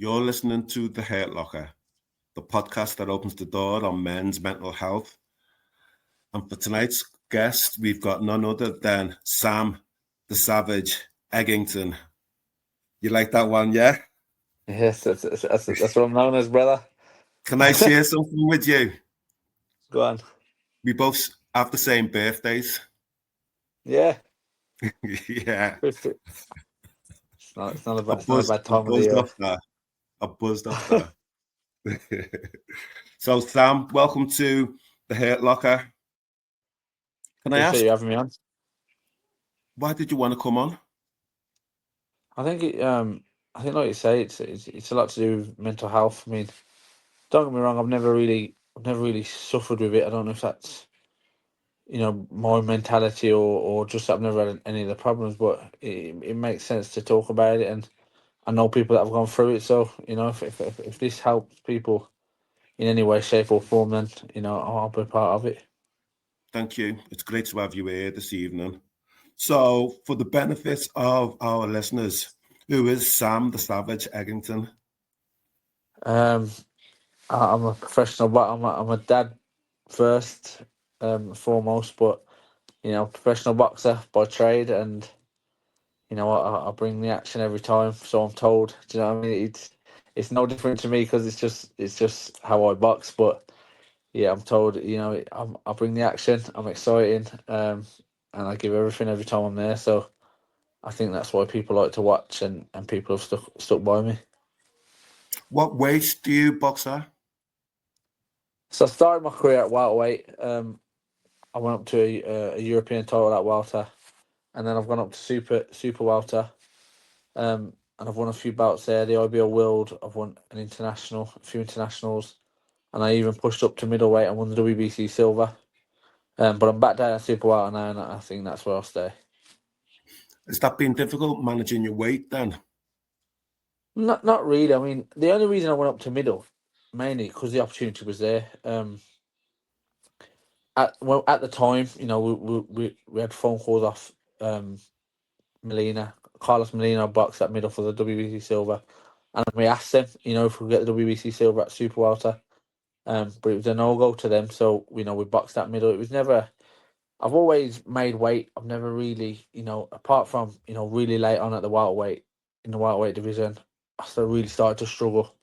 You're listening to The Hurt Locker, the podcast that opens the door on men's mental health. And for tonight's guest, we've got none other than Sam the Savage Eggington. You like that one, yeah? Yes, that's what I'm known as, brother. Can I share something with you? Go on. We both have the same birthdays. Yeah. Yeah. It's not a bad time of the year. I buzzed off that. So, Sam, welcome to The Hurt Locker. Can I ask you having me on? Why did you want to come on? I think like you say, it's a lot to do with mental health. I mean, don't get me wrong, I've never really suffered with it. I don't know if that's my mentality or just that I've never had any of the problems, but it makes sense to talk about it, and I know people that have gone through it. So if this helps people in any way, shape or form, then I'll be part of it. Thank you. It's great to have you here this evening. So, for the benefit of our listeners, who is Sam the Savage Eggington? I'm a professional, but I'm a dad first, foremost, but professional boxer by trade, and I bring the action every time. So I'm told. Do you know what I mean? It's no different to me because it's just how I box. But yeah, I'm told. I bring the action. I'm exciting, and I give everything every time I'm there. So I think that's why people like to watch, and people have stuck by me. What weight do you box at? So I started my career at welterweight. I went up to a European title at welter, and then I've gone up to super welter. And I've won a few bouts there. The IBO World, I've won a few internationals, and I even pushed up to middleweight and won the WBC silver. But I'm back down at super welter now, and I think that's where I'll stay. Has that been difficult managing your weight then? Not really. I mean, the only reason I went up to middle, mainly because the opportunity was there. At the time, we had phone calls off Carlos Molina boxed at middle for the WBC silver, and we asked them, if we get the WBC silver at super welter, but it was a no-go to them. So we boxed at middle. It was never. I've always made weight. I've never really, apart from really late on at the welterweight in the welterweight division, I still really started to struggle.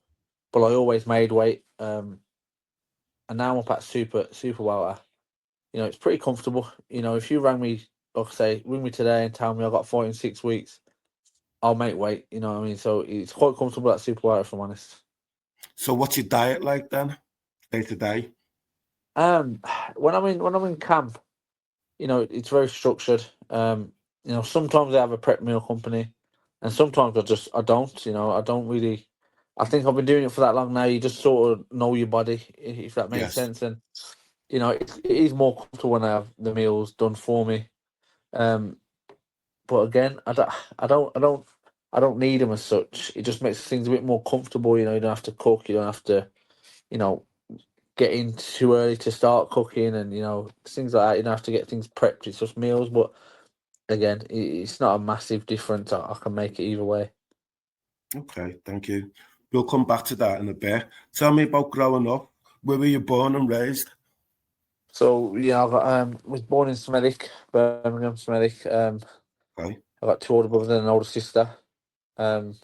But I always made weight, and now I'm up at super welter. It's pretty comfortable. If you rang me, like I say, ring me today and tell me I've got 5 in 6 weeks, I'll make weight. You know what I mean? So it's quite comfortable at super welter, if I'm honest. So what's your diet like then, day to day? When I'm in camp, it's very structured. Sometimes I have a prep meal company, and sometimes I don't. I don't really. I think I've been doing it for that long now. You just sort of know your body, if that makes sense. And it is more comfortable when I have the meals done for me. But again, I don't need them as such. It just makes things a bit more comfortable. You don't have to cook. You don't have to, get in too early to start cooking, and things like that. You don't have to get things prepped. It's just meals. But again, it's not a massive difference. I can make it either way. Okay, thank you. We'll come back to that in a bit. Tell me about growing up. Where were you born and raised? So yeah, I was born in Smethwick, Birmingham, Smethwick. Okay. I got 2 older brothers and an older sister. And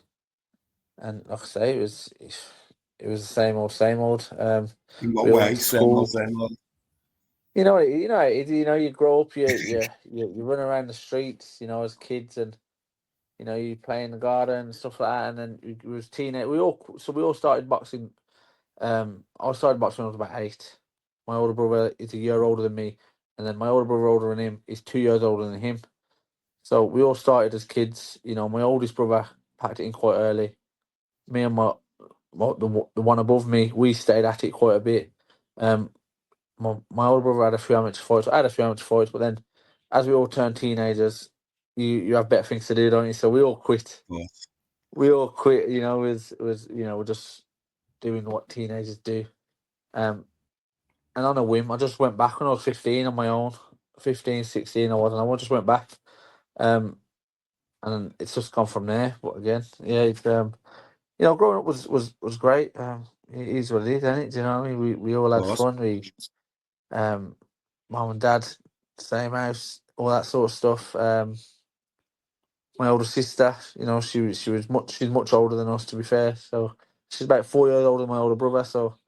like I say, it was the same old. In what We all way? went to school. Same old. You grow up, you run around the streets, as kids, and you play in the garden and stuff like that. And then it was teenage. We all started boxing. I started boxing when I was about 8. My older brother is a year older than me, and then my older brother older than him is 2 years older than him. So we all started as kids. My oldest brother packed it in quite early. Me and the one above me, we stayed at it quite a bit. My older brother had a few amateur fights. I had a few amateur fights, but then as we all turned teenagers, you have better things to do, don't you? So we all quit. Yes. We all quit. We're just doing what teenagers do. And on a whim, I just went back when I was 15 on my own. 15, 16 I was, and I just went back. And it's just gone from there. But again, yeah, it's growing up was great. It is what it is, isn't it? Do you know what I mean? We all Of had course. fun. Mum and dad, same house, all that sort of stuff. My older sister, she's much older than us, to be fair. So she's about 4 years older than my older brother. So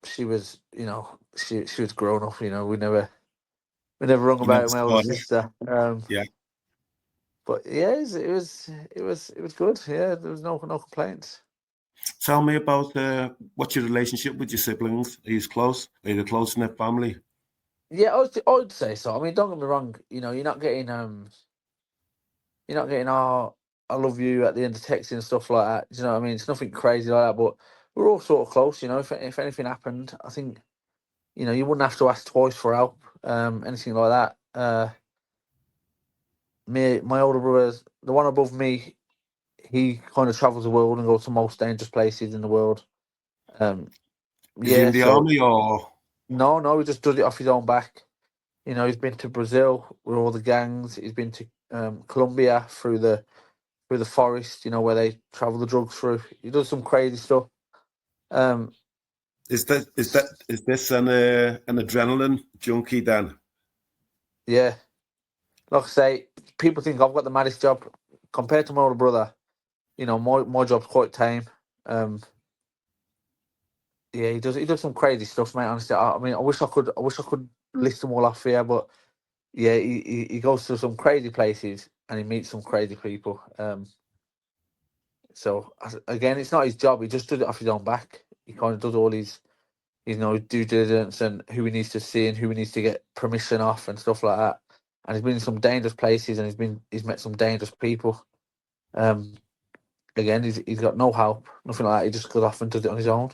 she was, she was grown up. We never rung You never about my older scored it. sister. Yeah. But yeah, it was good. Yeah, there was no complaints. Tell me about what's your relationship with your siblings? Are you close? Are you a close-knit family? Yeah, I would say so. I mean, don't get me wrong. You're not getting I love you at the end of texting and stuff like that. Do you know what I mean? It's nothing crazy like that, but we're all sort of close. If anything happened, I think you wouldn't have to ask twice for help. Anything like that. My older brother, the one above me, he kind of travels the world and goes to most dangerous places in the world. Is he Yeah, in the so army or? no, he just does it off his own back. He's been to Brazil with all the gangs. He's been to Colombia through the forest. Where they travel the drugs through. He does some crazy stuff. Is this an adrenaline junkie then? Yeah, like I say, people think I've got the maddest job compared to my older brother. My job's quite tame. Yeah, he does some crazy stuff, mate. Honestly, I mean, I wish I could list them all off here, but yeah, he goes to some crazy places and he meets some crazy people. So again, it's not his job. He just does it off his own back. He kind of does all his due diligence and who he needs to see and who he needs to get permission off and stuff like that. And he's been in some dangerous places and he's met some dangerous people. Again, he's got no help, nothing like that. He just goes off and does it on his own.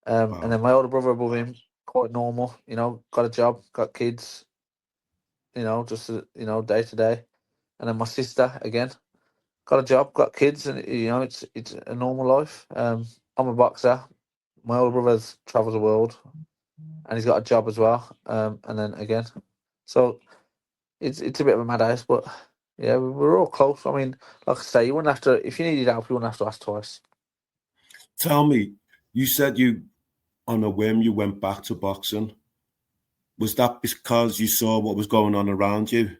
And Wow. then my older brother above him, quite normal. Got a job, got kids. Just day to day. And then my sister again, got a job, got kids, and it's a normal life. I'm a boxer. My older brother's travels the world, and he's got a job as well. And then again, so it's a bit of a mad house, but yeah, we're all close. I mean, like I say, you wouldn't have to if you needed help. You wouldn't have to ask twice. Tell me, you said you on a whim you went back to boxing. Was that because you saw what was going on around you?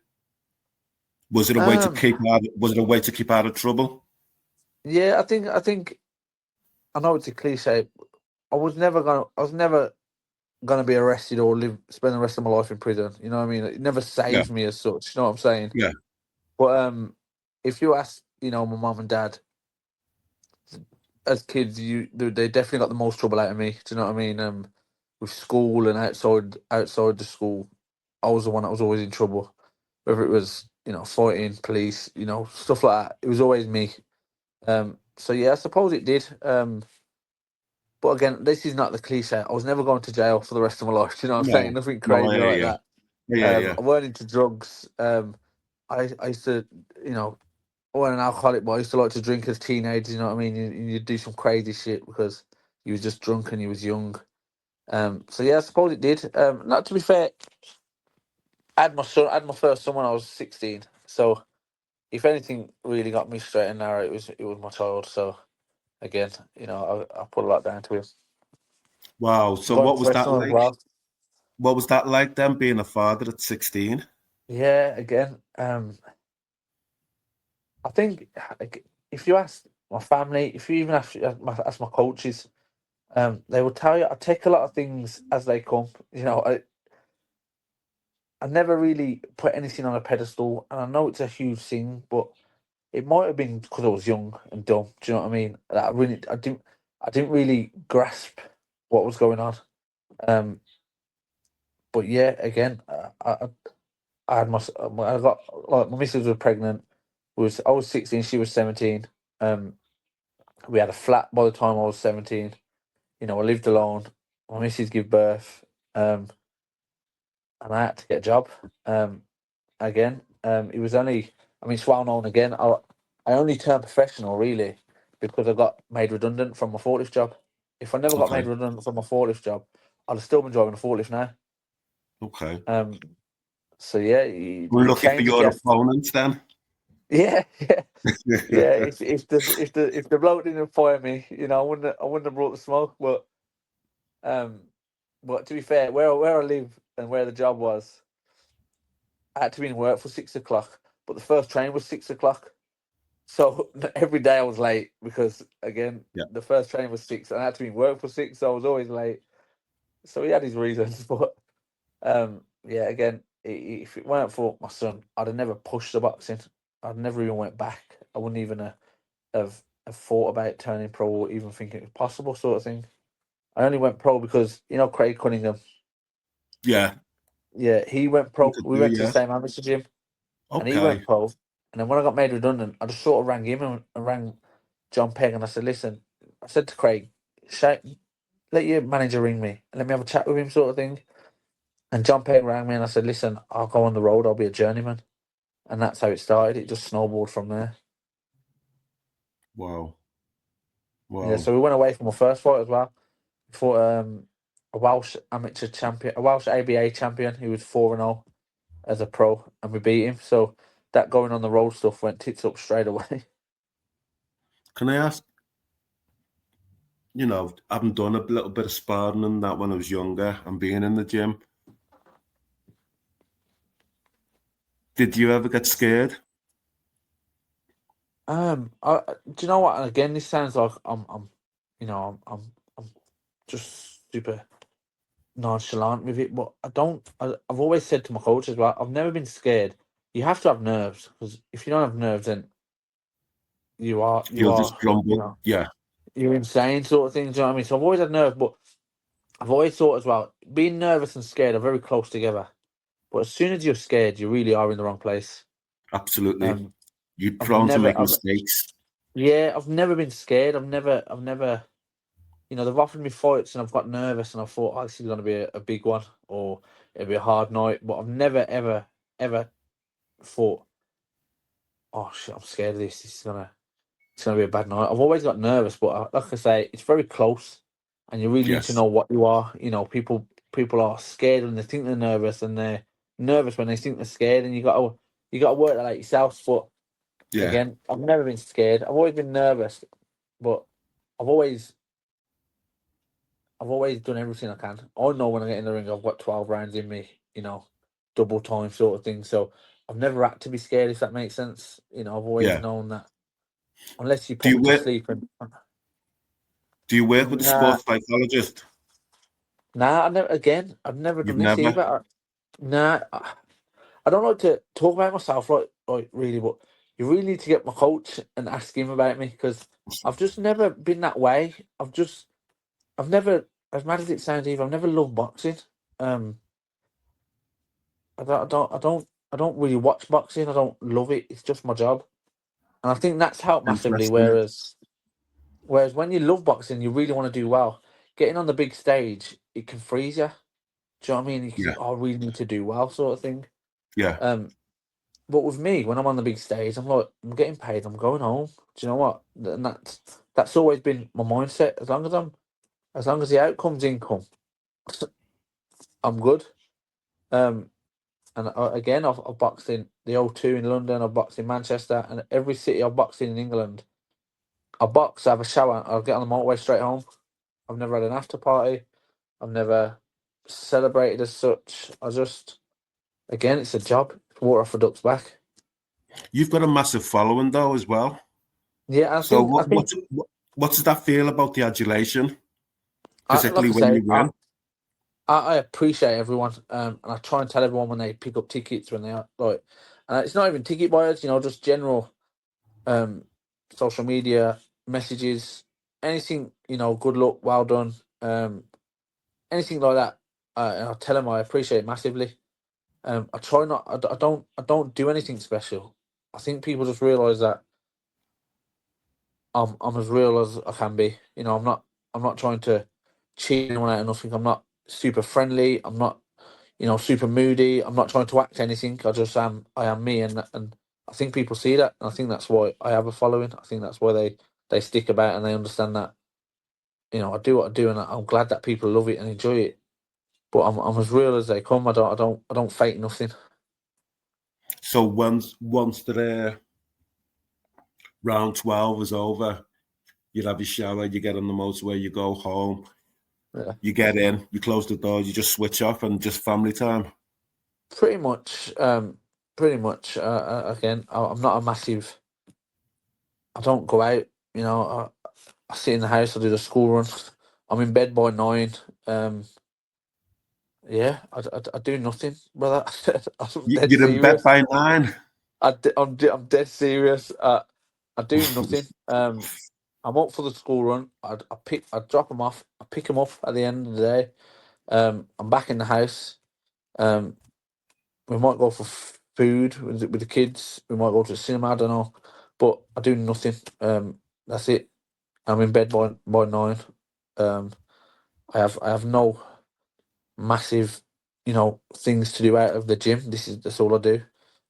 Was it a way to Um, keep out? Was it a way to keep out of trouble? yeah, I think I know it's a cliche. I was never gonna be arrested or spend the rest of my life in prison. You know what I mean? It never Yeah, saved me as such. You know what I'm saying? yeah. But if you ask, my mum and dad as kids, they definitely got the most trouble out of me. Do you know what I mean? With school and outside the school, I was the one that was always in trouble. Whether it was fighting, police, stuff like that. It was always me. So yeah, I suppose it did. But again, this is not the cliche. I was never going to jail for the rest of my life. Do you know what I'm No, saying? Nothing no, crazy yeah, like yeah, that. yeah, yeah. I weren't into drugs. I used to, I wasn't an alcoholic, but I used to like to drink as a teenager. You know what I mean? You'd do some crazy shit because you was just drunk and you was young. So yeah, I suppose it did. Not to be fair, I had my first son when I was 16. So if anything really got me straight and narrow, it was my child. So again, I put a lot down to him. Wow. So Going what was that professional as like? well. What was that like then, being a father at 16? Yeah, again, I think if you ask my family, if you even ask my coaches, they will tell you I take a lot of things as they come. I never really put anything on a pedestal, and I know it's a huge thing, but it might have been because I was young and dumb. Do you know what I mean? That I didn't really grasp what was going on. Um, but yeah, again, I had I got like my missus was pregnant. I was 16, she was 17. We had a flat by the time I was 17. I lived alone. My missus gave birth, and I had to get a job. Again, it was only, I mean, it's well known again. I only turned professional really because I got made redundant from my forklift job. If I never got Okay, made redundant from my forklift job, I'd have still been driving a forklift now. okay. So yeah, We're it lucky for changes you. your opponents then. Yeah, yeah, yeah. If the bloke didn't fire me, I wouldn't have brought the smoke. Um, but to be fair, where I live and where the job was, I had to be in work for 6 o'clock. But the first train was 6 o'clock, so every day I was late because again Yeah. the first train was 6, and I had to be in work for 6, so I was always late. So he had his reasons, but yeah, again, if it weren't for my son, I'd have never pushed the boxing. I'd never even went back. I wouldn't even have thought about turning pro or even thinking it was possible, sort of thing. I only went pro because Craig Cunningham. Yeah. Yeah, he went You pro. could We do, went to the yeah. same amateur gym, and he Okay. went pro. And then when I got made redundant, I just sort of rang him and rang John Pegg, and I said, "Listen," I said to Craig, "Let your manager ring me and let me have a chat with him," sort of thing. And John Pegg rang me, and I said, "Listen, I'll go on the road. I'll be a journeyman." And that's how it started. It just snowballed from there. Wow. Yeah, Wow. so we went away from our first fight as well. We fought a Welsh amateur champion, a Welsh ABA champion who was 4-0 as a pro, and we beat him. So that going on the road stuff went tits up straight away. Can I ask, having done a little bit of sparring and that when I was younger and being in the gym, did you ever get scared? Do you know what? And again, this sounds like I'm just super nonchalant with it, but I don't. I've always said to my coach as well, I've never been scared. You have to have nerves, because if you don't have nerves, then you are you You'll are just you crumble. know Yeah. you're insane, sort of thing. Do you know what I mean? So I've always had nerves, but I've always thought as well, being nervous and scared are very close together. But as soon as you're scared, you really are in the wrong place. Absolutely. Um, You're I've prone to never, make I've mistakes. yeah, I've never been scared. I've never. They've offered me fights and I've got nervous and I thought, oh, this is going to be a big one or it'll be a hard night. But I've never, ever, ever thought, oh shit, I'm scared of this. It's gonna be a bad night. I've always got nervous, but like I say, it's very close, and you really need to Yes. know what you are. People are scared when they think they're nervous, and they're nervous when they think they're scared, and you got to work that out yourself. But Yeah. again, I've never been scared. I've always been nervous, but I've always I've always done everything I can. I know when I get in the ring, I've got 12 rounds in me. Double time sort of thing. So I've never had to be scared, if that makes sense. I've always Yeah. known that unless you Do put you me to work? sleep and Do you work with a nah, sports psychologist? nah, I've never You've done this never. either. Nah, I don't like to talk about myself like really, but you really need to get my coach and ask him about me, because I've just never been that way. I've never, as mad as it sounds, Eve, I've never loved boxing. Um, I don't really watch boxing. I don't love it. It's just my job, and I think that's helped massively. Interesting. Whereas when you love boxing, you really want to do well. Getting on the big stage, it can freeze you. Do you know what I mean? You Yeah. think, oh, I really need to do well, sort of thing. Yeah. Um, but with me, when I'm on the big stage, I'm like, I'm getting paid. I'm going home. Do you know what? And that's always been my mindset. As long as the outcome's income, I'm good. Um, and again, I've boxed in the O2 in London. I've boxed in Manchester, and every city I've boxed in England. I box, I have a shower, I'll get on the motorway straight home. I've never had an after party. I've never celebrated as such. Again, it's a job. It's water off a duck's back. You've got a massive following though as well. Yeah, I So think I think what does that feel about the adulation like physically I when say, you win? I appreciate everyone, and I try and tell everyone when they pick up tickets, when they are like, it's not even ticket buyers, just general, um, social media messages, anything, good luck, well done, anything like that. And I tell them I appreciate it massively. I try not. I don't do anything special. I think people just realise that I'm as real as I can be. I'm not trying to cheat anyone out of nothing. I'm not super friendly. I'm not, super moody. I'm not trying to act anything. I am me, and I think people see that, and I think that's why I have a following. I think that's why they stick about and they understand that. I do what I do, and I'm glad that people love it and enjoy it. But I'm as real as they come. I don't fake nothing. So once they're there, round 12 is over, you have your shower, you get on the motorway, you go home, you get in, you close the door, you just switch off and just family time. Pretty much. Again, I'm not a massive. I don't go out. You know, I sit in the house. I do the school run. I'm in bed by 9. Yeah, I do nothing, brother. I'm dead You're in bed serious. by 9. I'm dead serious. I do nothing. I'm up for the school run. I drop them off. I pick them up at the end of the day. I'm back in the house. We might go for food with the kids. We might go to the cinema. I don't know, but I do nothing. That's it. I'm in bed by 9. I have no massive, things to do out of the gym. That's all I do.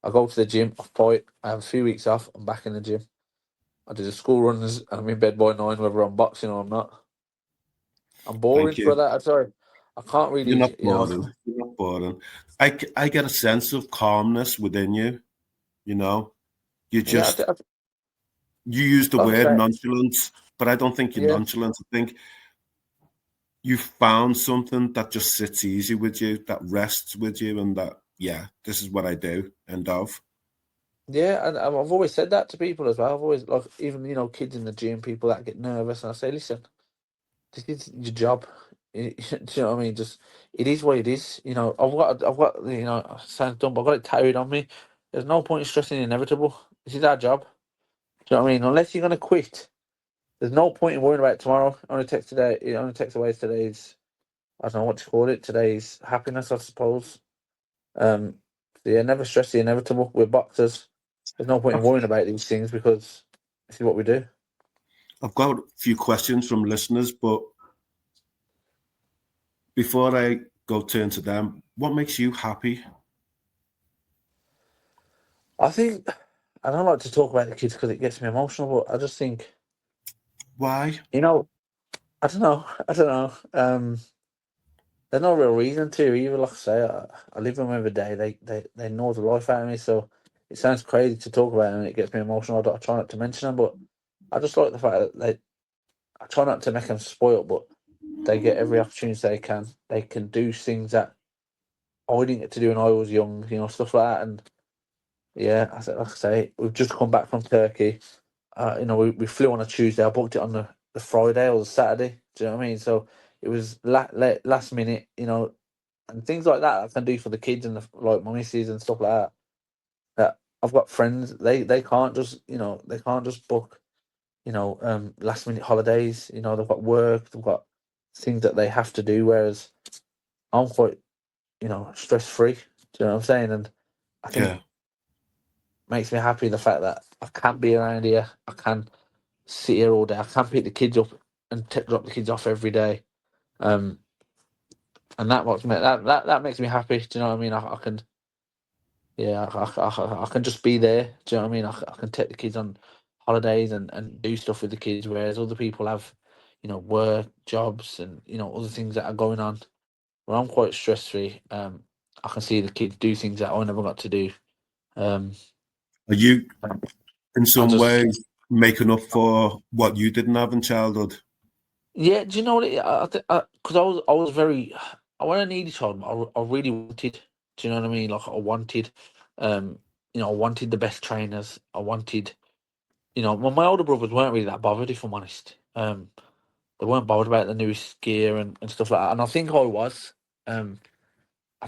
I go to the gym. I fight. I have a few weeks off. I'm back in the gym. I do the school runs, and I'm in bed by 9, whether I'm boxing or I'm not. I'm boring, Thank you. brother. I'm sorry. I can't You're really, not boring. You're not boring. I get a sense of calmness within you. You know, you Yeah, just you use the like I word say, nonchalance, but I don't think you're yeah, nonchalant. I think you found something that just sits easy with you, that rests with you, and that this is what I do. End of. yeah. And I've always said that to people as well. I've always, like, even kids in the gym, people that get nervous, and I say, listen, this is your job. Do you know what I mean? Just, it is what it is. I've got. Sounds dumb, but I've got it tattooed on me. There's no point in stressing the inevitable. This is our job. Do you know what I mean? Unless you're gonna quit, there's no point in worrying about tomorrow. Only takes today. It only takes away today's. I don't know what to call it. Today's happiness, I suppose. Um. So yeah, never stress the inevitable. We're boxers. There's no point in worrying about these things because this is what we do. I've got a few questions from listeners, but before I go turn to them, what makes you happy? I think I don't like to talk about the kids because it gets me emotional, but I just think, Why? you know, I don't know. I don't know. There's no real reason to either. Like I say, I live with them every day. They know the life out of me. So it sounds crazy to talk about them and it gets me emotional. I try not to mention them, but I just like the fact that I try not to make them spoiled, but they get every opportunity they can. They can do things that I didn't get to do when I was young, stuff like that. And yeah, like I say, we've just come back from Turkey. We flew on a Tuesday. I booked it on the Friday or the Saturday. Do you know what I mean? So it was last minute, and things like that I can do for the kids and like my missus and stuff like that. That I've got friends. They can't just book last minute holidays. They've got work. They've got things that they have to do. Whereas I'm quite stress free. Do you know what I'm saying? And I think Yeah. makes me happy the fact that I can be around here. I can sit here all day. I can pick the kids up and drop the kids off every day. Um, and that makes me happy. Do you know what I mean? I can, yeah, I can just be there. Do you know what I mean? I can take the kids on holidays and do stuff with the kids, whereas other people have, work, jobs, and other things that are going on. Where I'm quite stress free. I can see the kids do things that I never got to do. Um, Are you in I some just ways making up for what you didn't have in childhood? Yeah, do you know what? Because I was very, I wasn't a needy child. But I really wanted. Do you know what I mean? Like I wanted, um, I wanted the best trainers. I wanted, my older brothers weren't really that bothered, if I'm honest. They weren't bothered about the newest gear and stuff like that. And I think I was. I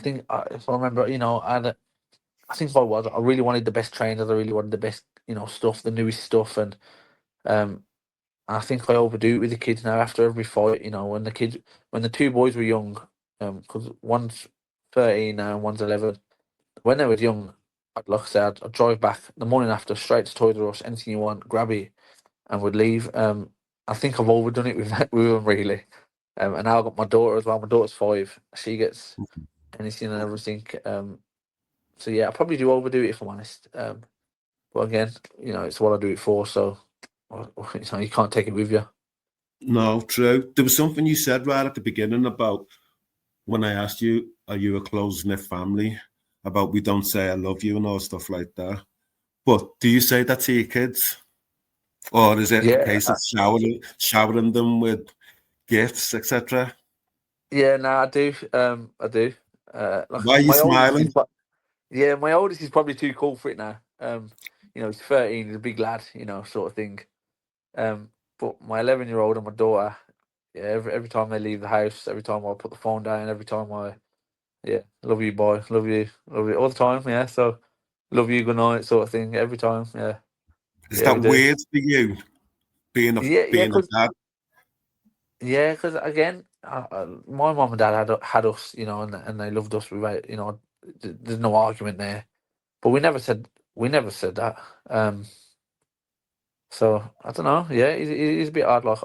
think if I remember, I think I was. I really wanted the best trainers. I really wanted the best, stuff, the newest stuff, and um, I think I overdo it with the kids now after every fight. When the two boys were young, because one's 13 now and one's 11. When they were young, like I said, I'd drive back the morning after, straight to Toys R Us, anything you want, grab it, and would leave. I think I've overdone it with with them really. And now I've got my daughter as well. My daughter's 5. She gets anything and everything. So yeah, I probably do overdo it if I'm honest. But again, it's what I do it for. So you can't take it with you. No, true. There was something you said right at the beginning about when I asked you, are you a close knit family? About we don't say I love you and all stuff like that. But do you say that to your kids? Or is it a Yeah, case of showering them with gifts, etc.? yeah. No, I do. I do. Like Why are you my oldest smiling? is, yeah, my oldest is probably too cool for it now. He's 13, he's a big lad, sort of thing. But my 11-year-old and my daughter, yeah, every time they leave the house, every time I put the phone down, every time yeah, love you, boy, love you, all the time, yeah. So, love you, good night, sort of thing, every time, yeah, Is yeah, we that do. weird for you, being Yeah, yeah, a dad? because again, my mum and dad had us, and they loved us. There's no argument there. But we never said that. So I don't know. Yeah, he's a bit hard. Like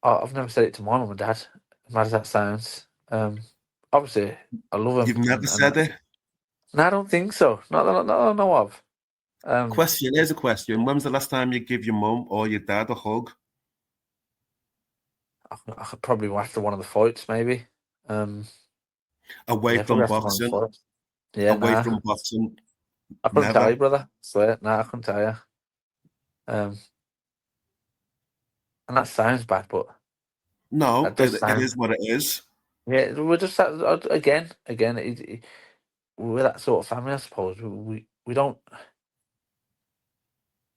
I've never said it to my mum and dad. As mad as that sounds. Obviously I love You've them, never and said it. no, I don't think so. Not that I know of. Question, here's a question. When was the last time you give your mum or your dad a hug? I could probably after one of the fights, maybe. Away Yeah, probably from after one of the boxing? fights. Yeah, Away nah, from boxing? I couldn't tell Never? you, brother. Swear, nah, I couldn't tell you. Um, and that sounds bad, but No, that does it sound. is what it is. Yeah, we're just again. We're that sort of family, I suppose.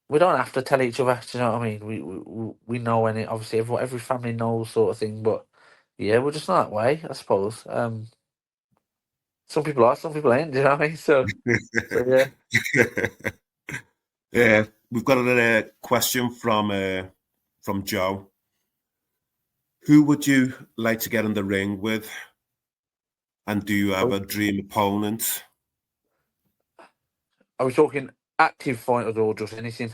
We don't have to tell each other. Do you know what I mean? We know, and obviously every family knows, sort of thing. But yeah, we're just not that way, I suppose. Some people are, some people ain't. Do you know what I mean? So yeah. Yeah, we've got a question from Joe. Who would you like to get in the ring with? And do you have a dream opponent? Are we talking active fighters or just anything?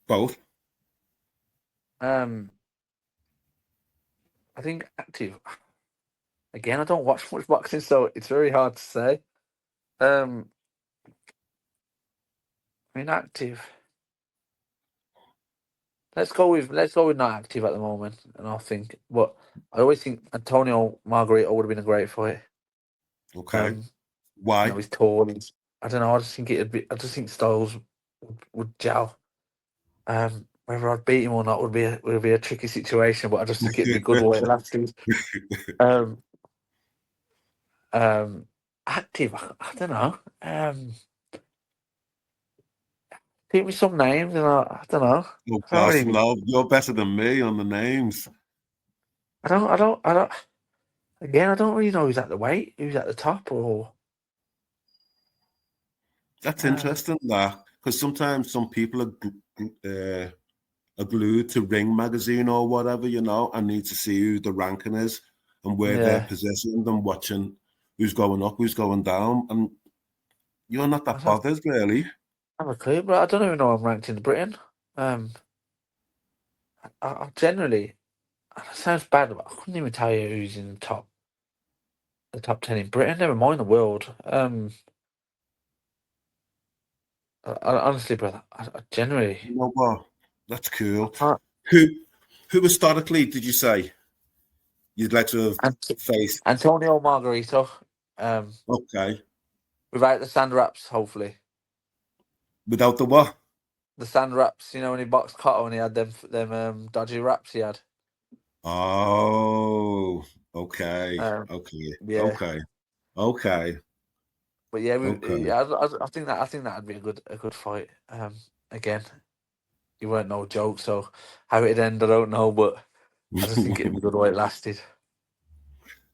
Both. I think active. Again, I don't watch much boxing, so it's very hard to say. Um, I mean, active. Let's go with not active at the moment, and I think. But I always think Antonio Margarito would have been a great fight. Okay. You know, Why? he's tall. I don't know. I just think it'd be. I just think styles would gel. Whether I'd beat him or not would be a tricky situation, but I just think it'd be good while it lasted. Um, Active. I don't know. Give me some names, and I don't know. Oh I don't gosh, really. no, you're better than me on the names. I don't. Again, I don't really know who's at the weight, who's at the top, or. That's Um, interesting, that because sometimes some people are glued to Ring magazine or whatever, and need to see who the ranking is and where they're yeah, positioned and watching who's going up, who's going down, and you're not I that don't bothered, really. have a clue, but I don't even know I'm ranked in Britain. Um, I generally, it sounds bad, but I couldn't even tell you who's in the top 10 in Britain. Never mind the world. Honestly, brother, I generally, You know what? That's I cool. can't. Who who historically did you say you'd like to have Ant- faced? Antonio Margarito, um, Okay. without the sand wraps, hopefully. Without the what? The sand wraps, when he boxed Cotto and he had them dodgy wraps he had. Oh, okay. Um, Okay. yeah, Okay. Okay. but yeah, Okay. I think that'd be a good fight. Again, he weren't no joke, so how it'd end, I don't know, but I just think it'd be good while it lasted.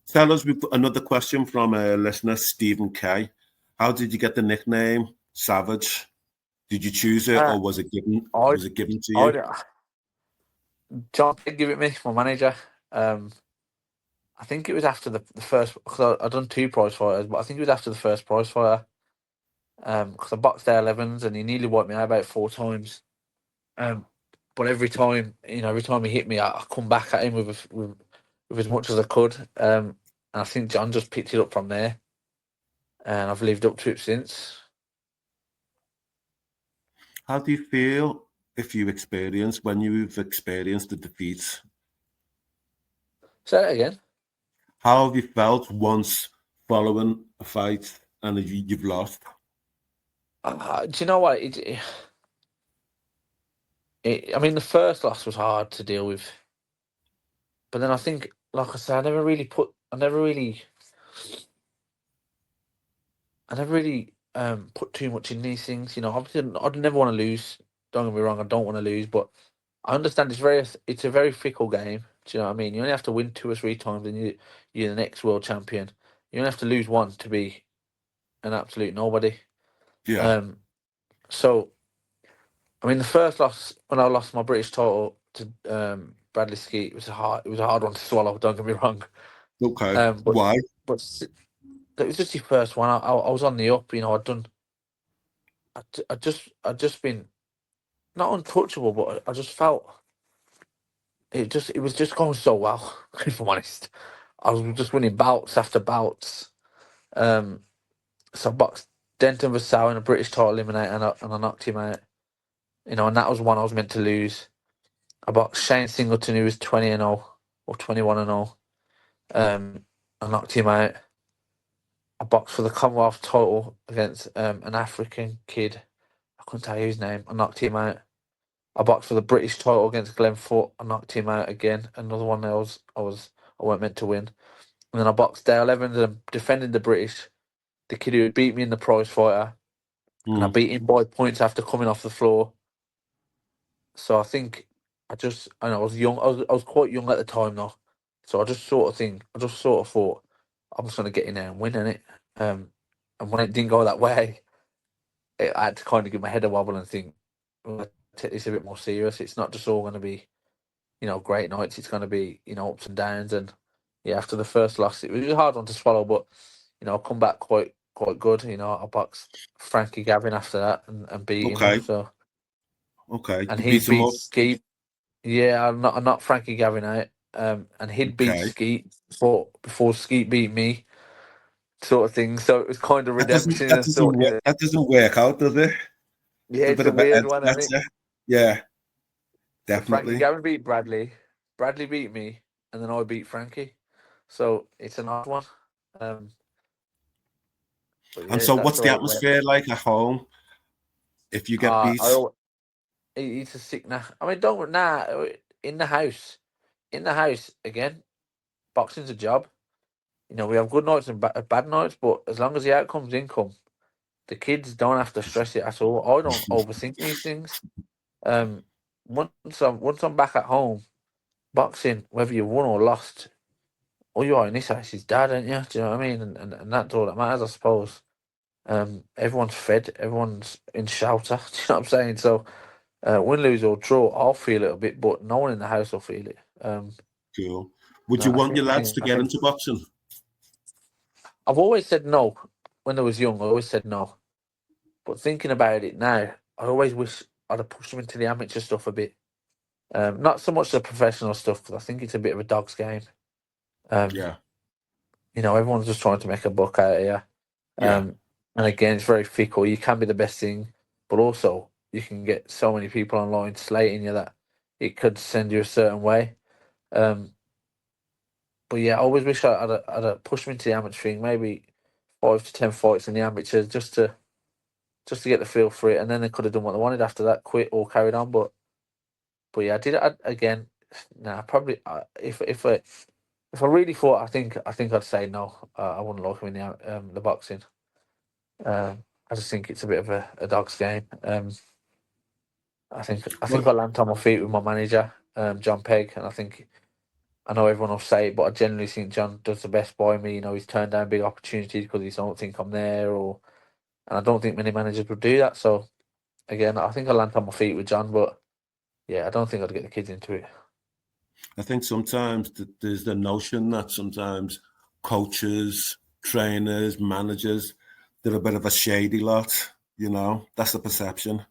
Tell us, we've got another question from a listener, Stephen K. How did you get the nickname Savage? Did you choose it Uh, or was it given? I, Was it given to you? I, John did give it me, my manager. I think it was after the first, because I done two prize fighters, but I think it was after the first prize fighter. Because I boxed their 11s and he nearly wiped me out about 4 times. Um, but every time he hit me, I come back at him with as much as I could. And I think John just picked it up from there, and I've lived up to it since. How do you feel if you experience when you've experienced the defeats? Say that again. How have you felt once following a fight and you've lost? Do you know what? I mean, the first loss was hard to deal with, but then I think, like I said, I never really put too much in these things. You know, obviously, I'd never want to lose. Don't get me wrong, I don't want to lose, but I understand it's a very fickle game. Do you know what I mean? You only have to win 2 or 3 times, and you're the next world champion. You only have to lose one to be an absolute nobody. Yeah. So I mean, the first loss when I lost my British title to Bradley Skeet, it was a hard one to swallow. Don't get me wrong. Okay. But Why? but it was just your first one. I was on the up. You know, I just been not untouchable, but I just felt it was just going so well. If I'm honest, I was just winning bouts after bouts. So I boxed Denton Vassell in a British title eliminator, and I knocked him out. You know, and that was one I was meant to lose. I boxed Shane Singleton, who was 20-0 or 21-0. I knocked him out. I boxed for the Commonwealth title against an African kid. I couldn't tell you his name. I knocked him out. I boxed for the British title against Glenn Foot. I knocked him out again. Another one that I weren't meant to win. And then I boxed Dale Evans and defended the British, the kid who had beat me in the prize fighter, and I Mm. beat him by points after coming off the floor. So I think I know I was young. I was quite young at the time though. So I just sort of thought I'm just gonna get in there and win it. And when it didn't go that way, I had to kind of give my head a wobble and think, well, I take this a bit more serious. It's not just all going to be, you know, great nights. It's going to be, you know, ups and downs. And yeah, after the first loss, it was a hard one to swallow, but you know, I come back quite good. You know, I boxed Frankie Gavin after that and beat him. Okay. So Okay. and You he beat him beat up. Skeet. Yeah, I'm not Frankie Gavin out. And he'd beat Okay. Skeet before Skeet beat me, sort of thing. So it was kind of redemption That and doesn't sort. work. That doesn't work out, does it? Yeah, It's a it's bit a of a weird head one, isn't it? scratcher. Yeah, So Frankie definitely. Gavin beat Bradley. Bradley beat me, and then I beat Frankie. So it's an odd one. Um, but And yeah, so, that's what's the the way it went. atmosphere like at home if you get beat? It's a sick nah. I mean, don't nah in the house. In the house again. Boxing's a job. You know, we have good nights and bad nights, but as long as the outcome's income, the kids don't have to stress it at all. I don't overthink these things. Um, once I'm back at home, boxing, whether you won or lost, all you are in this house is dad, aren't you? Do you know what I mean? And that's all that matters, I suppose. Everyone's fed, everyone's in shelter. Do you know what I'm saying? So, win, lose or draw, I'll feel it a bit, but no one in the house will feel it. Cool. Would No, you want your lads to I get think into boxing? I've always said no. When I was young, I always said no. But thinking about it now, I always wish I'd have pushed them into the amateur stuff a bit. Not so much the professional stuff because I think it's a bit of a dog's game. Um, Yeah. you know, everyone's just trying to make a buck out of you. Yeah. And again, it's very fickle. You can be the best thing, but also you can get so many people online slating you that it could send you a certain way. Um, but yeah, I always wish I'd have pushed me into the amateur thing, maybe 5 to 10 fights in the amateurs just to get the feel for it, and then they could have done what they wanted after that, quit or carried on. But yeah, I did it again. Nah, probably if I really thought, I think I'd say no. I wouldn't like him in the boxing. I just think it's a bit of a dog's game. I Well, think I land on my feet with my manager, John Pegg, and I know everyone will say it, but I generally think John does the best by me. You know, he's turned down big opportunities because he don't think I'm there, and I don't think many managers would do that. So again, I think I land on my feet with John, but yeah, I don't think I'd get the kids into it. I think sometimes there's the notion that sometimes coaches, trainers, managers, they're a bit of a shady lot. You know, that's the perception.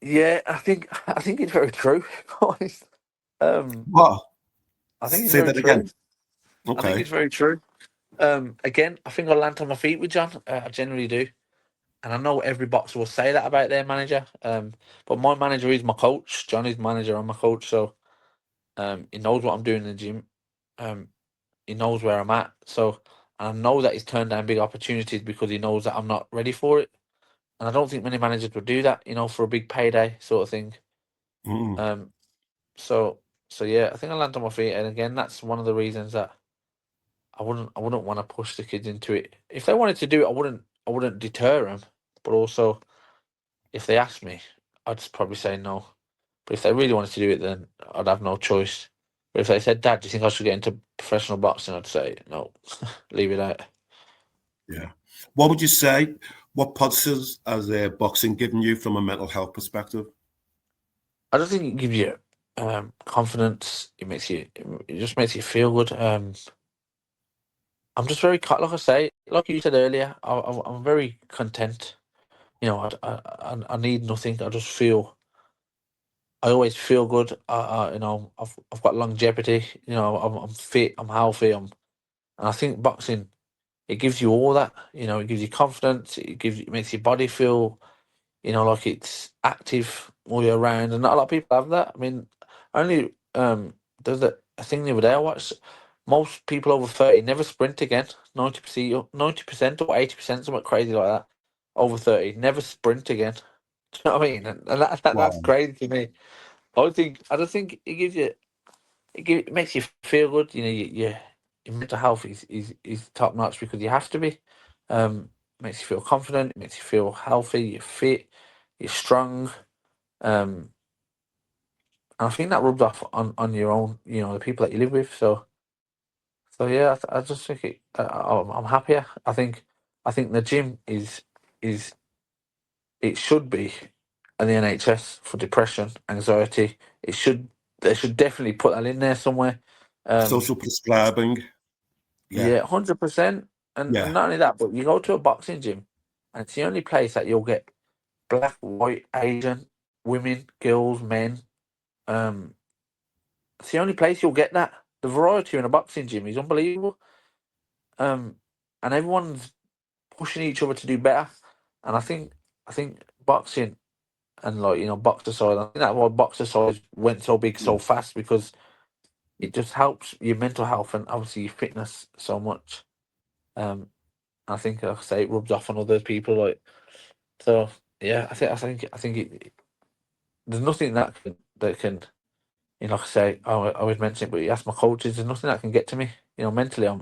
Yeah, I think it's very true. Guys. um, What? I think it's Say very that again. true. I think Okay. it's very true. Again, I think I land on my feet with John. I generally do, and I know every boxer will say that about their manager. But my manager is my coach. John is manager. I'm my coach, so he knows what I'm doing in the gym. Um, he knows where I'm at. So and I know that he's turned down big opportunities because he knows that I'm not ready for it. And I don't think many managers would do that, you know, for a big payday sort of thing. Mm. So yeah, I think I land on my feet, and again, that's one of the reasons that I wouldn't want to push the kids into it. If they wanted to do it, I wouldn't deter them. But also, if they asked me, I'd just probably say no. But if they really wanted to do it, then I'd have no choice. But if they said, "Dad, do you think I should get into professional boxing?" I'd say no, leave it out. Yeah. What would you say? What positives has boxing given you from a mental health perspective? I just think it gives you confidence. It just makes you feel good. I'm just very like I say, like you said earlier, I'm very content. You know, I need nothing. I always feel good. You know, I've got longevity. You know, I'm fit. I'm healthy. And I think boxing, it gives you all that. You know, it gives you confidence. It makes your body feel, you know, like it's active all year round. And not a lot of people have that. I mean, only there's a thing the other day I watched. Most people over 30 never sprint again. 90% or 80%, something crazy like that. Over 30 never sprint again. Do you know what I mean? And that's Wow. crazy to me. I just think it makes you feel good. You know, your mental health is top notch because you have to be. Makes you feel confident. It makes you feel healthy. You're fit. You're strong. And I think that rubs off on your own. You know, the people that you live with. So yeah, I just think I'm happier. I think the gym is it should be in the NHS for depression, anxiety. They should definitely put that in there somewhere. Um, Social prescribing. Yeah. yeah, 100%. And Yeah. not only that, but you go to a boxing gym, and it's the only place that you'll get black, white, Asian, women, girls, men. Um, it's the only place you'll get that. The variety in a boxing gym is unbelievable. Um, and everyone's pushing each other to do better. And I think boxing and like you know boxercise. I think that's why boxercise went so big Yeah. so fast because it just helps your mental health and obviously your fitness so much. Um, I think like I say it rubs off on other people like so. Yeah, I think there's nothing that can you know like I say I always mention it, but you ask my coaches, there's nothing that can get to me. You know, mentally I'm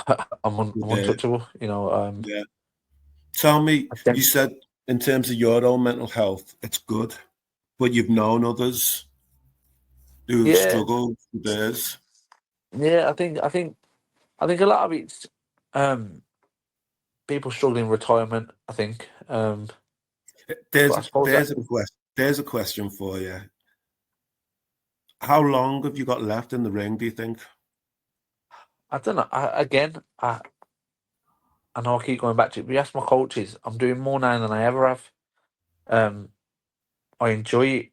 You're I'm there. untouchable. You know, Yeah. Tell me, I you think said in terms of your own mental health, it's good, but you've known others who've yeah, struggled with theirs. yeah. I think a lot of it's um people struggling in retirement. I think, but There's I suppose that there's a question. There's a question for you. How long have you got left in the ring, do you think? I don't know. I know I keep going back to it. But you ask my coaches, I'm doing more now than I ever have. Um, I enjoy it.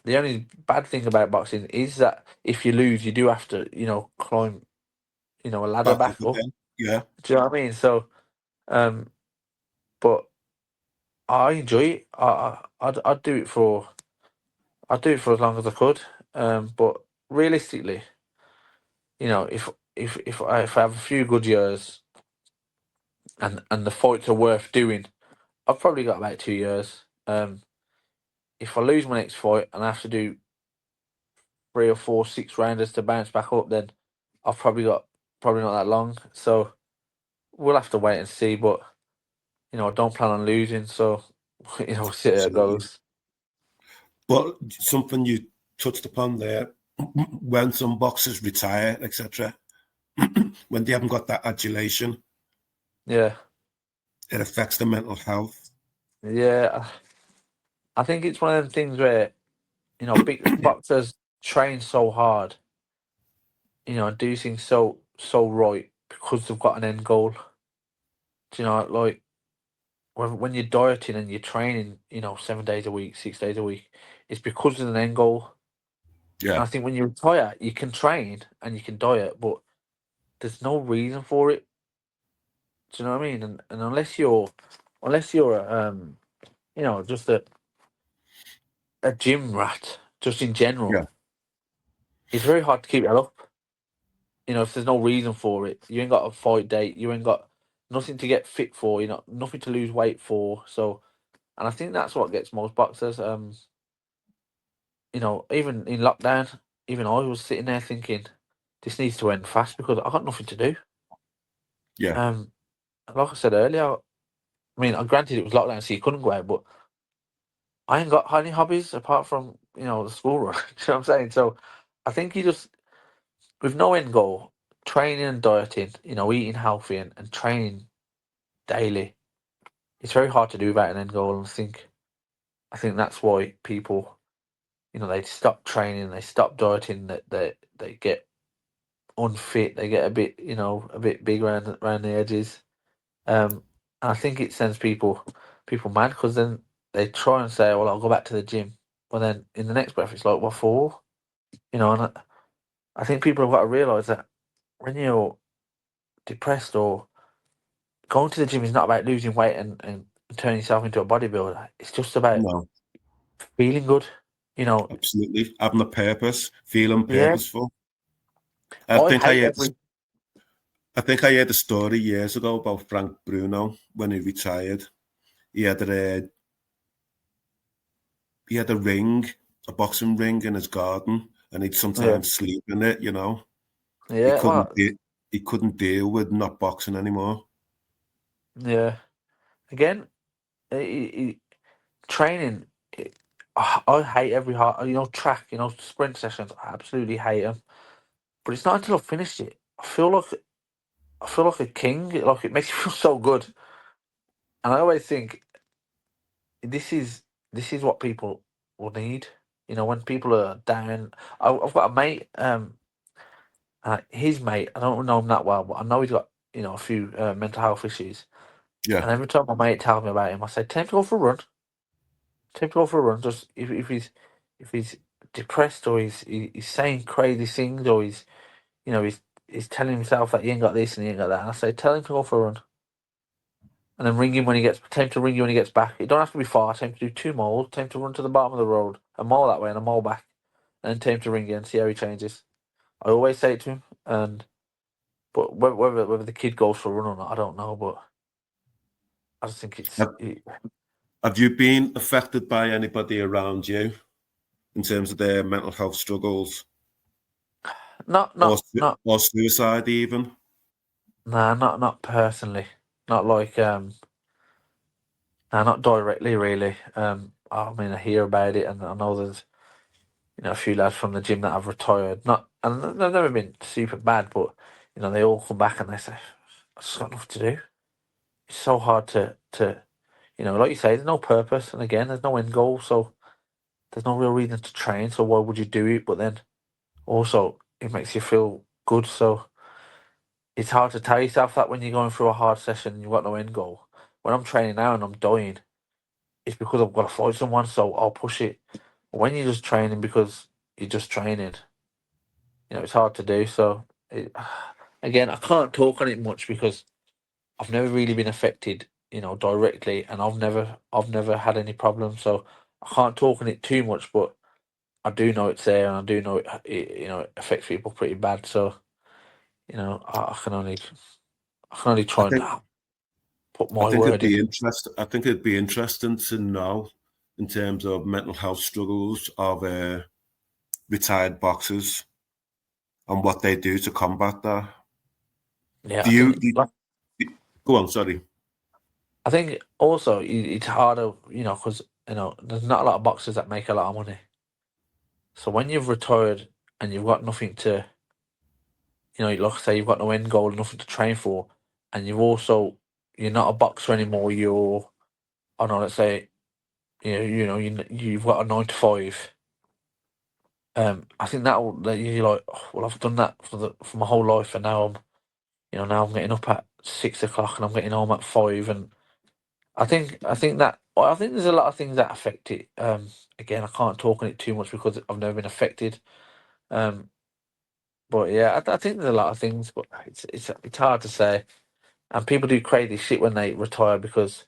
The only bad thing about boxing is that if you lose, you do have to, you know, climb, you know, a ladder Back up back up. again? Yeah. Do you know what I mean? So, um, but I enjoy it. I'd do it for as long as I could. But realistically, you know, if I have a few good years and the fights are worth doing, I've probably got about 2 years. If I lose my next fight and I have to do 3 or 4 6 rounders to bounce back up, then I've probably not that long. So we'll have to wait and see. But you know, I don't plan on losing. So you know, we'll see how it Absolutely. goes. But something you touched upon there, when some boxers retire, etc., when they haven't got that adulation, Yeah, it affects their mental health. yeah. I think it's one of them things where you know, big boxers train so hard, you know, and do things so right because they've got an end goal. Do you know, like when you're dieting and you're training, you know, 7 days a week, 6 days a week, it's because of an end goal. And Yeah. I think when you retire, you can train and you can diet, but there's no reason for it. Do you know what I mean? And unless you're you know, just a gym rat, just in Yeah. general, it's very hard to keep that up. You know, if there's no reason for it, you ain't got a fight date, you ain't got nothing to get fit for, you know, nothing to lose weight for. So, and I think that's what gets most boxers. even in lockdown, even I was sitting there thinking, this needs to end fast because I got nothing to do. Yeah. Like I said earlier, I mean, granted it was lockdown, so you couldn't go out, but I ain't got any hobbies apart from the school run. You know what I'm saying? So I think you just, with no end goal, training and dieting, eating healthy and training daily, it's very hard to do without an end goal. And I think that's why people, they stop training, they stop dieting, that they get unfit, they get a bit big around the edges. And I think it sends people mad because then they try and say, "Well, I'll go back to the gym," but then in the next breath, it's like, "What for?" And I think people have got to realise that when you're depressed or going to the gym is not about losing weight and turning yourself into a bodybuilder. It's just about No, feeling good. You know, absolutely. Having a purpose, feeling yeah. purposeful. I I think I hate heard, every I think I heard a story years ago about Frank Bruno when he retired. He had a ring, a boxing ring in his garden, and he'd yeah sometimes sleep in it. He yeah. couldn't Well, he couldn't deal with not boxing anymore. yeah. Again, training. I hate every hard. Track. Sprint sessions. I absolutely hate them. But it's not until I've finished it. I feel like a king. Like it makes me feel so good. And I always think this is this is what people will need. When people are down. I've got a mate. His mate. I don't know him that well, but I know he's got a few mental health issues. Yeah, And every time my mate tells me about him, I say, "Take him to go for a run. Take him to go for a run. Just if he's depressed or he's saying crazy things or he's telling himself that he ain't got this and he ain't got that. And I say, tell him to go for a run. And then tell him to ring you when he gets back. It don't have to be far. Tell him to do 2 miles. Tell him to run to the bottom of the road, a mile that way and a mile back. And then tell him to ring you and see how he changes. I always say it to him. But whether the kid goes for a run or not, I don't know. But I just think have, have you been affected by anybody around you in terms of their mental health struggles not or not not or suicide even? nah, not personally. Not like nah, not directly really. I mean I hear about it and I know there's a few lads from the gym that have retired. Not, and they've never been super bad, but they all come back and they say, "I just got nothing to do." It's so hard to like you say, there's no purpose, and again, there's no end goal, so there's no real reason to train. So why would you do it? But then also, it makes you feel good. So it's hard to tell yourself that when you're going through a hard session and you've got no end goal. When I'm training now and I'm dying, it's because I've got to fight someone, so I'll push it. When you're just training because you're just training, it's hard to do. So again, I can't talk on it much because I've never really been affected, directly, and I've never had any problems. So I can't talk on it too much, but I do know it's there, and I do know it affects people pretty bad. So I can only I try and think put I my think it'd word in. be I think it'd be interesting to know in terms of mental health struggles of retired boxers and what they do to combat that. Yeah, Do I you, think you go on? Sorry. I think also it's harder, because there's not a lot of boxers that make a lot of money. So when you've retired and you've got nothing to like I say, you've got no end goal, nothing to train for, and you're not a boxer anymore. I don't know, let's say, you've got a 9 to 5. I think that you're like, oh, well, I've done that for my whole life, and now I'm getting up at 6 o'clock and I'm getting home at 5, and I think there's a lot of things that affect it. Again, I can't talk on it too much because I've never been affected. Um, but yeah, I think there's a lot of things, but it's hard to say. And people do crazy shit when they retire because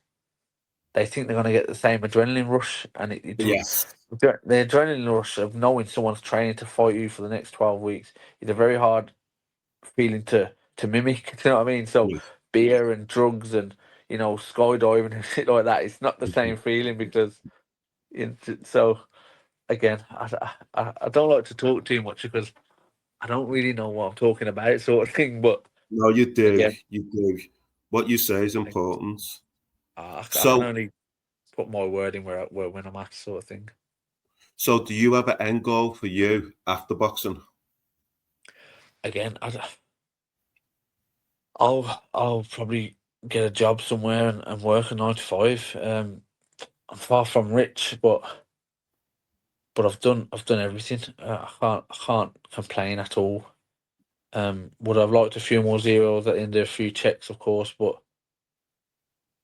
they think they're going to get the same adrenaline rush, and Yes. the adrenaline rush of knowing someone's training to fight you for the next 12 weeks is a very hard feeling to mimic. You know what I mean? So Yeah. beer and drugs and skydiving and shit like that, it's not the same feeling because so again, I don't like to talk too much because I don't really know what I'm talking about, sort of thing. But No, you do. again, You do. What you say is important. I can So, only put my word in where when I'm at, sort of thing. so do you have an end goal for you after boxing? Again, I'll probably get a job somewhere and work a 9 to 5. I'm far from rich, but I've done everything. I can't complain at all. Would I've liked a few more zeros at the end of a few checks, of course, but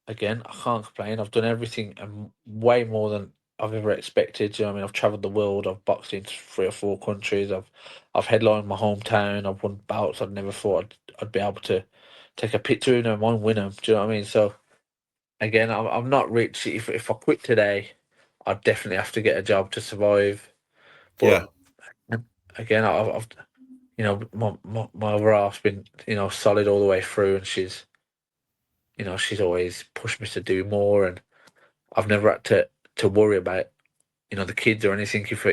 again, I can't complain. I've done everything and way more than I've ever expected. Do you know what I mean? I've travelled the world. I've boxed in 3 or 4 countries. I've headlined my hometown. I've won bouts I'd never thought I'd be able to take a picture in them and win them. Do you know what I mean? So again, I'm not rich. If I quit today, I'd definitely have to get a job to survive. But Yeah. again, I've you know my other half's been solid all the way through, and she's always pushed me to do more, and I've never had to worry about the kids or anything. If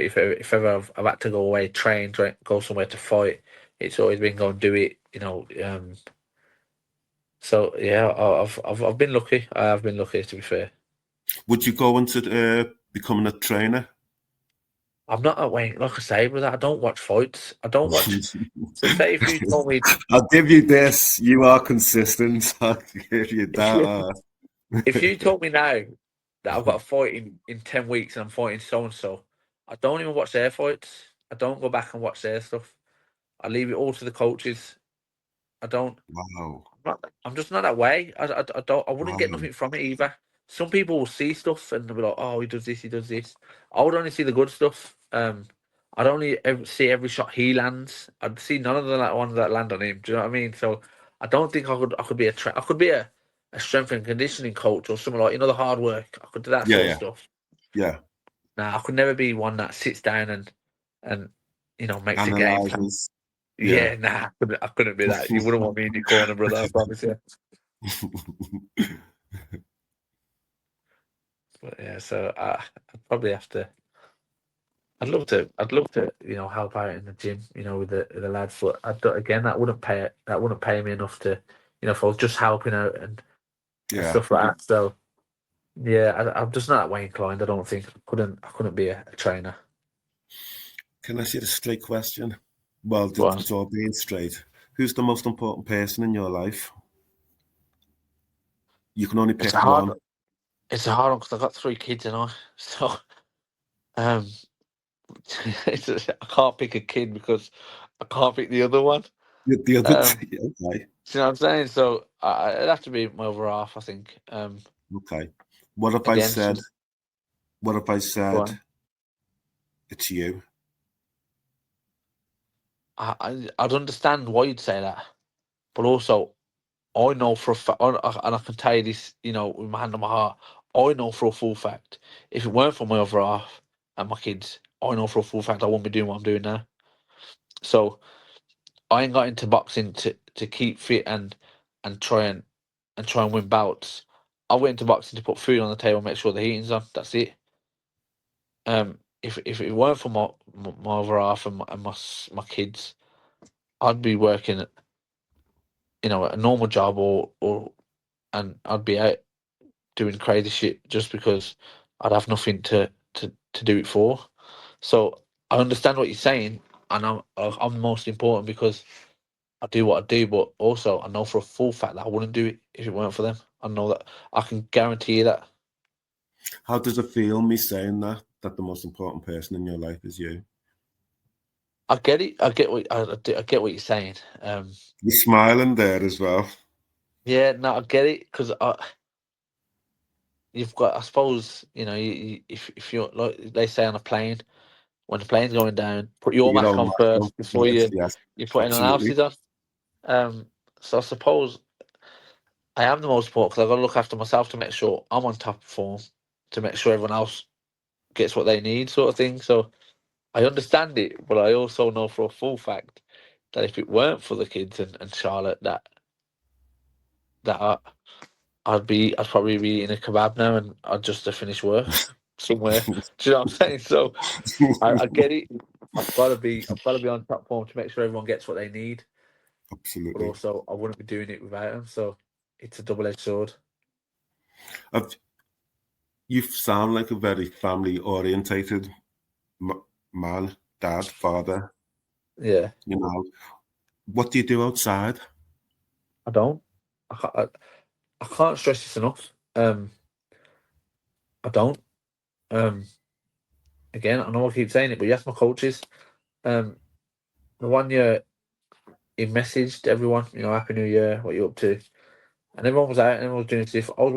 ever I've had to go away, train, go somewhere to fight, it's always been go and do it. So yeah, I've been lucky. I have been lucky, to be fair. Would you go into becoming a trainer? I'm not that way. Like I say, brother, I don't watch fights. I don't watch. So say if you told me, I'll give you this. You are consistent. I'll give you if you that. if you told me now that I've got a fight in 10 weeks and I'm fighting so and so, I don't even watch their fights. I don't go back and watch their stuff. I leave it all to the coaches. I don't. Wow. I'm just not that way. I don't. I wouldn't get Wow. nothing from it either. Some people will see stuff and they'll be like, "Oh, he does this, he does this." I would only see the good stuff. I'd only see every shot he lands. I'd see none of the ones that land on him. Do you know what I mean? So I don't think I could be I could be a strength and conditioning coach or something like the hard work. I could do that Yeah, sort of yeah, stuff. yeah. Nah, I could never be one that sits down and makes a game plan. Analyzes. Yeah. Yeah, nah, I couldn't be that. You wouldn't want me in your corner, brother. I promise you. But yeah, so I'd probably have to. I'd love to, help out in the gym, with the lads. But again, that wouldn't pay me enough to, if I was just helping out and Yeah. stuff like that. So yeah, I'm just not that way inclined. I don't think I couldn't be a trainer. Can I ask you a straight question? Well, Go on. it's all being straight. Who's the most important person in your life? You can only It's a pick hard, one. it's a hard one because I've got 3 kids and I, so um, I can't pick a kid because I can't pick the other one. The other, Um, okay, Do you know what I'm saying? So it'd have to be my other half, I think. okay. What if I Again, said? she's What if I said fine. it's you? I'd understand why you'd say that, but also I know for a fact, and I can tell you this, with my hand on my heart, I know for a full fact, if it weren't for my other half and my kids, I know for a full fact I wouldn't be doing what I'm doing now. So I ain't got into boxing to keep fit and try and win bouts. I went into boxing to put food on the table, make sure the heating's on. That's it. If it weren't for my other half and my kids, I'd be working, a normal job and I'd be out doing crazy shit just because I'd have nothing to do it for. So I understand what you're saying, and I'm the most important because I do what I do, but also I know for a full fact that I wouldn't do it if it weren't for them. I know that I can guarantee you that. How does it feel me saying that the most important person in your life is you? I get it. I get what you're saying. You're smiling there as well. Yeah, no, I get it because you've got, I suppose, if you're like they say on a plane, when the plane's going down, put your You mask know, on first before yes, yes, you put anyone absolutely. else's on. So I suppose I am the most important because I've got to look after myself to make sure I'm on top of form, to make sure everyone else gets what they need, sort of thing. So I understand it, but I also know for a full fact that if it weren't for the kids and Charlotte, that I'd probably be in a kebab now and I'd just have finished work. somewhere. Do you know what I'm saying? So I get it. I've got to be on top form to make sure everyone gets what they need. But Absolutely. also, I wouldn't be doing it without them. So it's a double-edged sword. You sound like a very family-orientated man, dad, father. Yeah, You know, what do you do outside? I don't. I can't stress this enough. I don't. Again, I know I keep saying it, but you ask my coaches. The one year he messaged everyone, Happy New Year, what you up to? And everyone was out and everyone was doing stuff. I was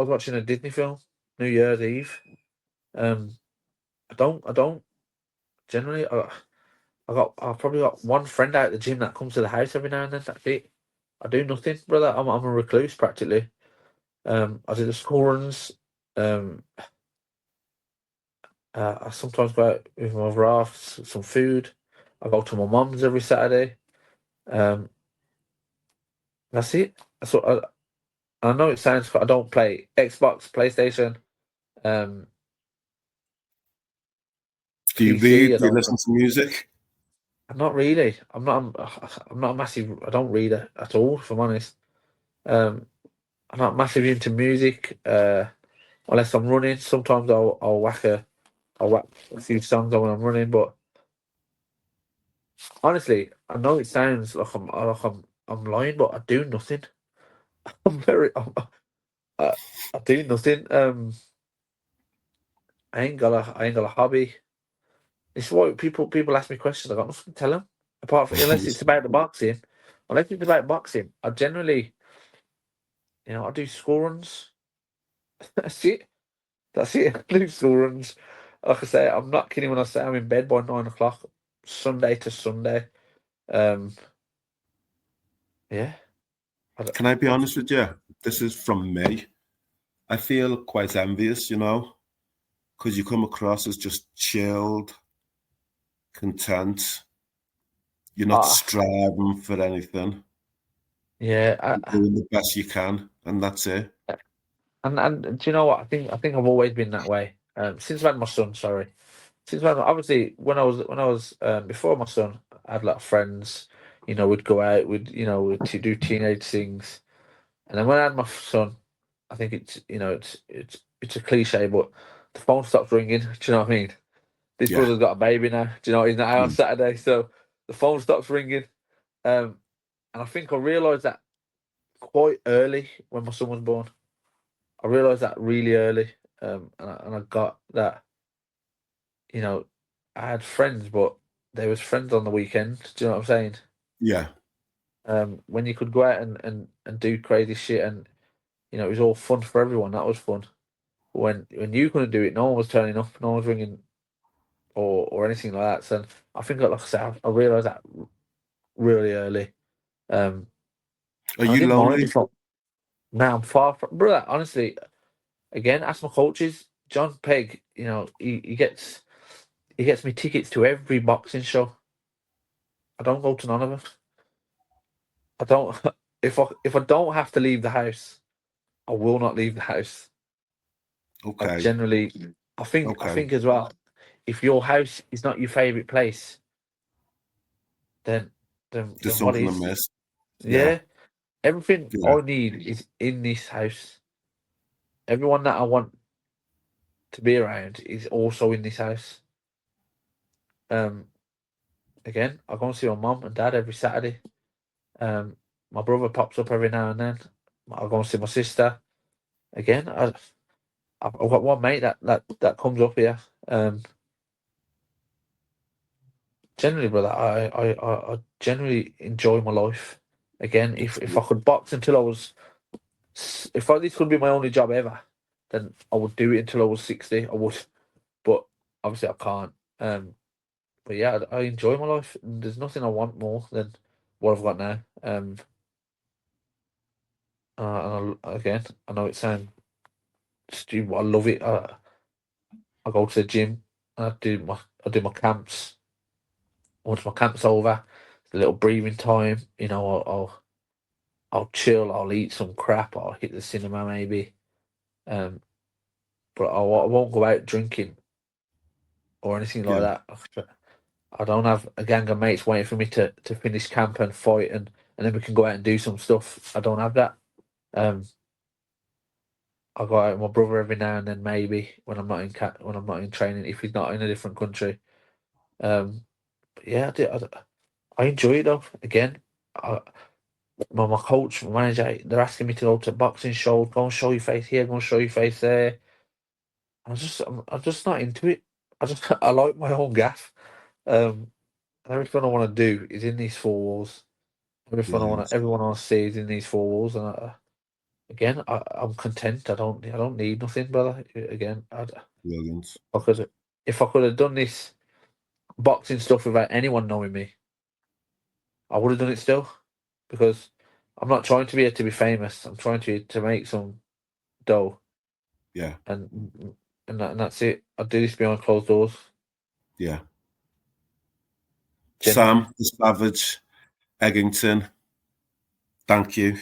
watching a Disney film, New Year's Eve. I don't generally. I've probably got one friend out at the gym that comes to the house every now and then. That's it. I do nothing, brother. I'm a recluse practically. I do the school runs. I sometimes go out with my rafts, some food. I go to my mum's every Saturday. Um, that's it. So I know it sounds. I don't play Xbox, PlayStation, um, Do you PC. read? I Do you don't. listen to music? I'm not really. I'm not a massive. I don't read it at all, if I'm honest. Um, I'm not massively into music. Unless I'm running, sometimes I'll whack a few songs on when I'm running. But honestly, I know it sounds like I'm lying, but I do nothing. I'm very. I, I do nothing. I ain't got a hobby. It's why people ask me questions. I got nothing to tell them apart from unless it's about the boxing. Unless it's about boxing, I generally, I do school runs. That's it. That's it. I do school runs. Like I say, I'm not kidding when I say I'm in bed by 9 o'clock, Sunday to Sunday. Um, yeah. Can I be honest with you? This is from me. I feel quite envious, because you come across as just chilled, content. You're not Ah, striving for anything. yeah. You're doing the best you can, and that's it. And do you know what? I think I've always been that way. Since I had my son, sorry. Obviously when I was before my son, I had a lot of friends. We'd go out, we'd do teenage things, and then when I had my son, I think it's a cliche, but the phone stops ringing. Do you know what I mean? This Yeah. brother's got a baby now. Do you know he's not out on Mm. Saturday, so the phone stops ringing. And I think I realised that quite early when my son was born. I realised that really early, and I got that. You know, I had friends, but there was friends on the weekend. Do you know what I'm saying? Yeah. When you could go out and do crazy shit, and it was all fun for everyone. That was fun. When you couldn't do it, no one was turning up, no one was ringing or anything like that. So I think, like I said, I realised that really early. Um, Are and I you didn't mind lonely? it. Now I'm far from brother. Honestly, again, ask my coaches. John Pegg, he gets me tickets to every boxing show. I don't go to none of them. I don't. If I don't have to leave the house, I will not leave the house. I Okay. generally, I Okay. think as well. If your house is not your favorite place, then There's what something is? amiss. Yeah. Yeah, everything Yeah. I need is in this house. Everyone that I want to be around is also in this house. Um, Again, I go and see my mum and dad every Saturday. My brother pops up every now and then. I go and see my sister. Again, I've got one mate that comes up here. Generally, brother, I generally enjoy my life. Again, if I could box until I was, this could be my only job ever, then I would do it until I was 60. I would, but obviously I can't. But yeah, I enjoy my life. And there's nothing I want more than what I've got now. Again, I know it sounds stupid, but I love it. I go to the gym. I do my camps. Once my camp's over, it's a little breathing time. I'll chill. I'll eat some crap. I'll hit the cinema maybe. Um, but I won't go out drinking or anything like that. I don't have a gang of mates waiting for me to finish camp and fight, and then we can go out and do some stuff. I don't have that. I go out with my brother every now and then, maybe when I'm not in training, if he's not in a different country. But yeah, I enjoy it though. Again, my coach, my manager, they're asking me to go to boxing shows, go and show your face here, go and show your face there. I'm just not into it. I like my own gaff. Everything I want to do is in these four walls. Everyone I want to see is in these four walls, and I'm content. I don't need nothing, brother. Again, if I could have done this boxing stuff without anyone knowing me, I would have done it still, because I'm not trying to be famous. I'm trying to make some dough. Yeah. And that's it. I do this behind closed doors. Yeah. Genuinely. Sam, the Savage, Eggington, thank you.